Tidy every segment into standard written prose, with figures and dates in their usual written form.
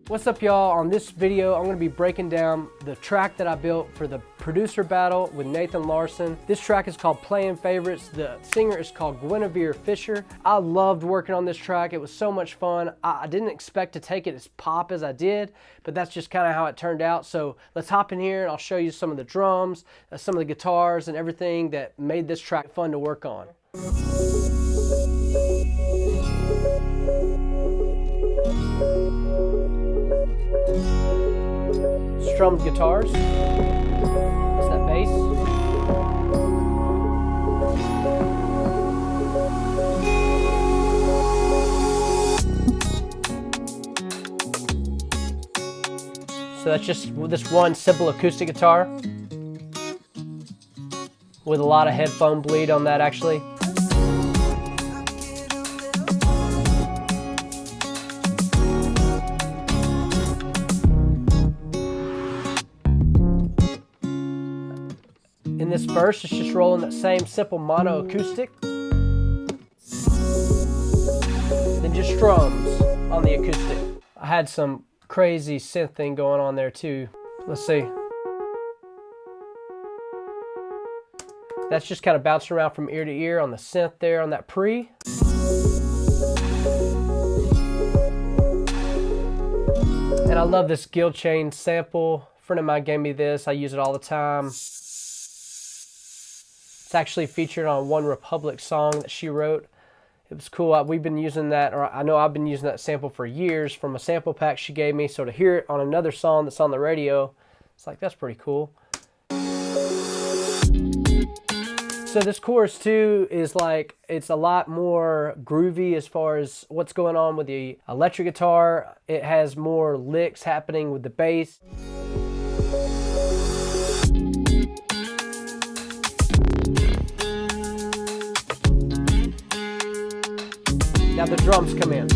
What's up, y'all? On this video, I'm going to be breaking down the track that I built for the producer battle with Nathan Larsen. This track is called Playing Favorites. The singer is called Guinevere Fisher. I loved working on this track. It was so much fun. I didn't expect to take it as pop as I did, but that's just kind of how it turned out. So let's hop in here and I'll show you some of the drums, some of the guitars, and everything that made this track fun to work on. Strum Guitars. That's that bass. So that's just this one simple acoustic guitar with a lot of headphone bleed on that actually. In this verse, it's just rolling that same simple mono acoustic. Then just strums on the acoustic. I had some crazy synth thing going on there too. Let's see. That's just kind of bouncing around from ear to ear on the synth there on that pre. And I love this Guild Chain sample. A friend of mine gave me this. I use it all the time. It's actually featured on One Republic song that she wrote. It was cool. We've been using that, or I know I've been using that sample for years from a sample pack she gave me. So to hear it on another song that's on the radio, it's like, that's pretty cool. So this chorus too is like, it's a lot more groovy as far as what's going on with the electric guitar. It has more licks happening with the bass. Now the drums come in.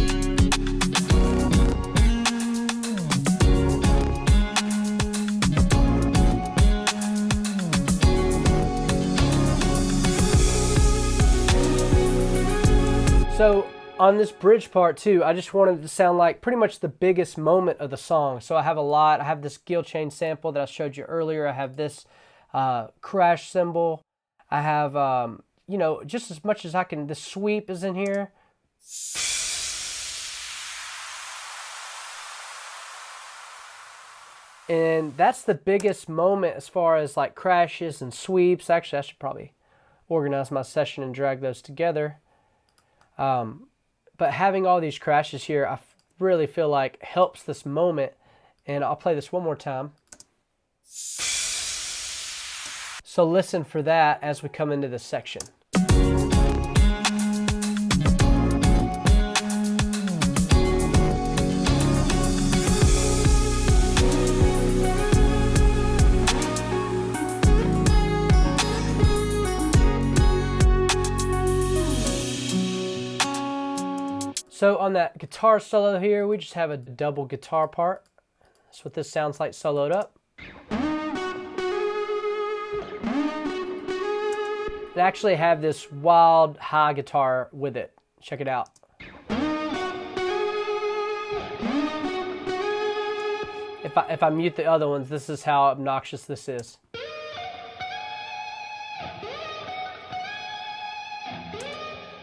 So on this bridge part too, I just wanted it to sound like pretty much the biggest moment of the song. So I have a lot. I have this Guild Chain sample that I showed you earlier. I have this crash cymbal. I have, you know, just as much as I can. The sweep is in here. And that's the biggest moment as far as like crashes and sweeps. Actually, I should probably organize my session and drag those together. But having all these crashes here, I really feel like helps this moment. And I'll play this one more time. So listen for that as we come into this section. So on that guitar solo here, we just have a double guitar part. That's what this sounds like soloed up. And actually have this wild high guitar with it. Check it out. If I mute the other ones, this is how obnoxious this is.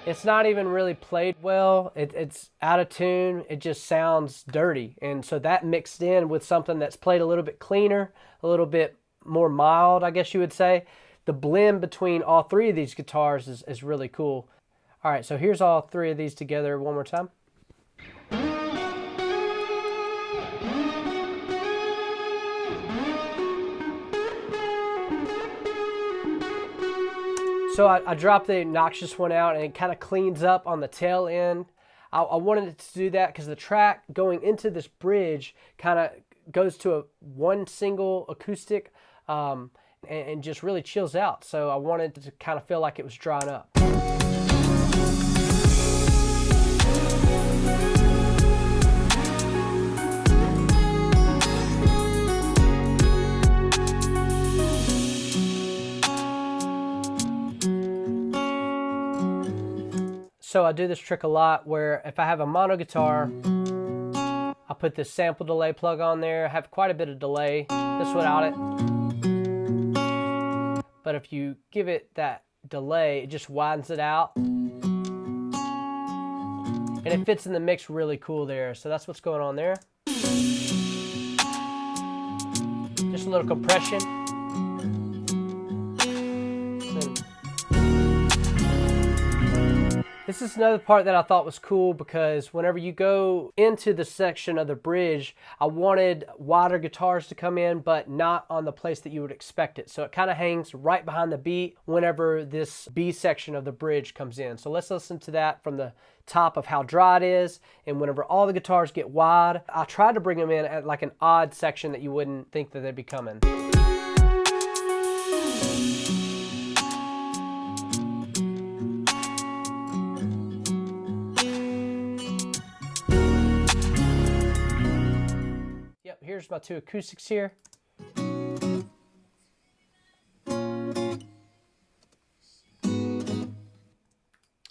It's not even really played well. It's out of tune. It just sounds dirty. And so that mixed in with something that's played a little bit cleaner, a little bit more mild, I guess you would say. The blend between all three of these guitars is really cool. All right, so here's all three of these together one more time. So I dropped the obnoxious one out and it kind of cleans up on the tail end. I wanted it to do that because the track going into this bridge kind of goes to one single acoustic and just really chills out. So I wanted it to kind of feel like it was drawn up. So I do this trick a lot where if I have a mono guitar, I I'll put this sample delay plug on there. I have quite a bit of delay just without it. But if you give it that delay, it just widens it out. And it fits in the mix really cool there. So that's what's going on there. Just a little compression. This is another part that I thought was cool because whenever you go into the section of the bridge, I wanted wider guitars to come in, but not on the place that you would expect it. So it kind of hangs right behind the beat whenever this B section of the bridge comes in. So let's listen to that from the top of how dry it is. And whenever all the guitars get wide, I tried to bring them in at like an odd section that you wouldn't think that they'd be coming. Here's my two acoustics here.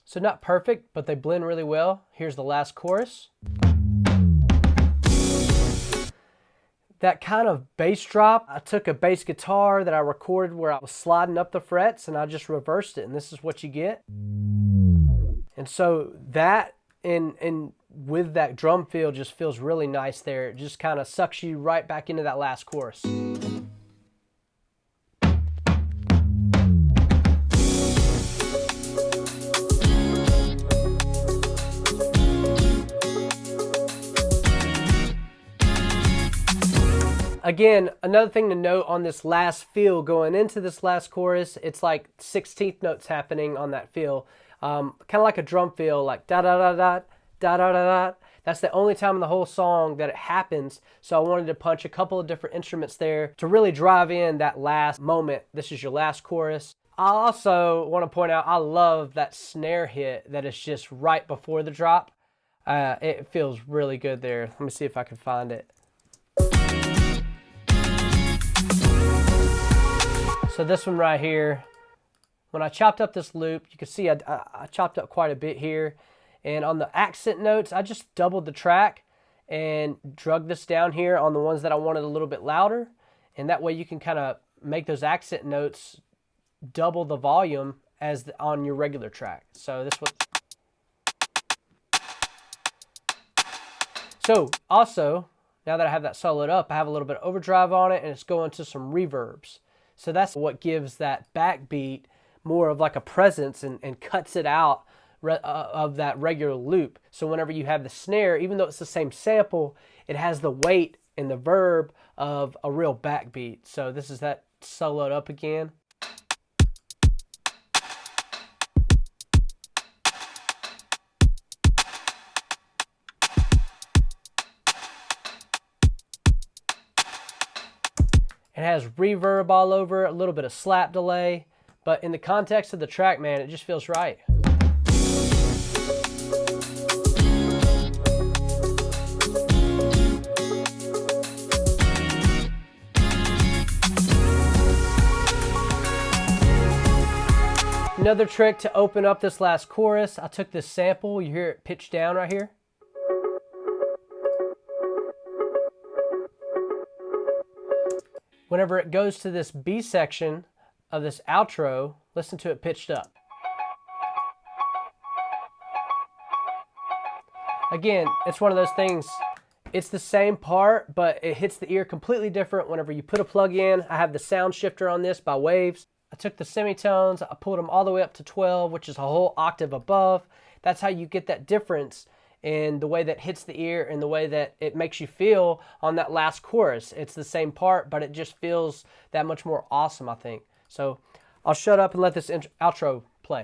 So not perfect, but they blend really well. Here's the last chorus. That kind of bass drop, I took a bass guitar that I recorded where I was sliding up the frets and I just reversed it, and this is what you get. And so that and with that drum feel just feels really nice there. It just kind of sucks you right back into that last chorus. Again, another thing to note on this last feel going into this last chorus, it's like 16th notes happening on that feel. Kind of like a drum feel, like da-da-da-da, da-da-da-da. That's the only time in the whole song that it happens. So I wanted to punch a couple of different instruments there to really drive in that last moment. This is your last chorus. I also want to point out, I love that snare hit that is just right before the drop. It feels really good there. Let me see if I can find it. So this one right here, when I chopped up this loop, you can see I chopped up quite a bit here. And on the accent notes, I just doubled the track and drug this down here on the ones that I wanted a little bit louder. And that way you can kind of make those accent notes double the volume as on your regular track. So this one. So also, now that I have that soloed up, I have a little bit of overdrive on it and it's going to some reverbs. So that's what gives that backbeat more of like a presence and cuts it out of that regular loop. So whenever you have the snare, even though it's the same sample, it has the weight and the verb of a real backbeat. So this is that soloed up again. It has reverb all over, a little bit of slap delay, but in the context of the track, man, it just feels right. Another trick to open up this last chorus, I took this sample, you hear it pitch down right here. Whenever it goes to this B section of this outro, listen to it pitched up. Again, it's one of those things, it's the same part, but it hits the ear completely different whenever you put a plug in. I have the sound shifter on this by Waves. I took the semitones, I pulled them all the way up to 12, which is a whole octave above. That's how you get that difference in the way that hits the ear and the way that it makes you feel on that last chorus. It's the same part, but it just feels that much more awesome, I think. So I'll shut up and let this outro play.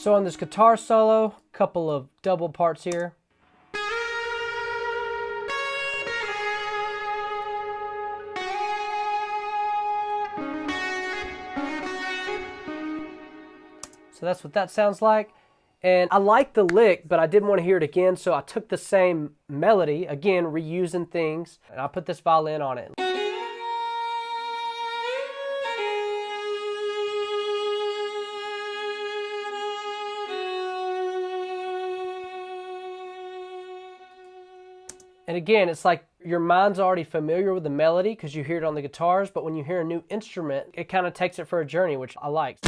So on this guitar solo, couple of double parts here. So that's what that sounds like. And I like the lick, but I didn't want to hear it again, so I took the same melody, again, reusing things, and I put this violin on it. And again, it's like your mind's already familiar with the melody because you hear it on the guitars, but when you hear a new instrument, it kind of takes it for a journey, which I like.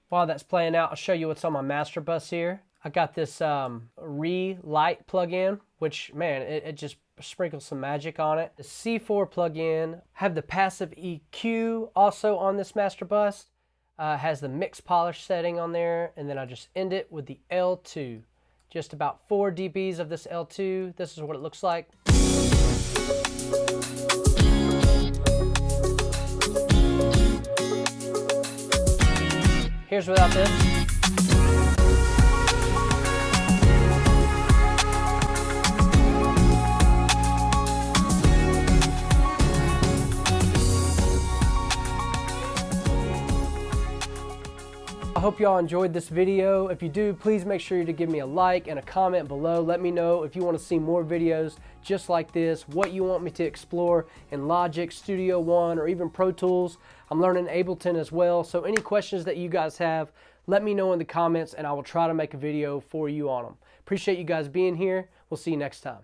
While that's playing out, I'll show you what's on my master bus here. I got this Relight plugin, which, man, it just sprinkles some magic on it. The C4 plugin, have the passive EQ also on this master bus. Has the mix polish setting on there, and then I just end it with the L2. Just about 4 dBs of this L2. This is what it looks like. Here's without this. I hope y'all enjoyed this video. If you do, please make sure to give me a like and a comment below. Let me know if you want to see more videos just like this, what you want me to explore in Logic, Studio One, or even Pro Tools. I'm learning Ableton as well, so any questions that you guys have, let me know in the comments and I will try to make a video for you on them. Appreciate you guys being here. We'll see you next time.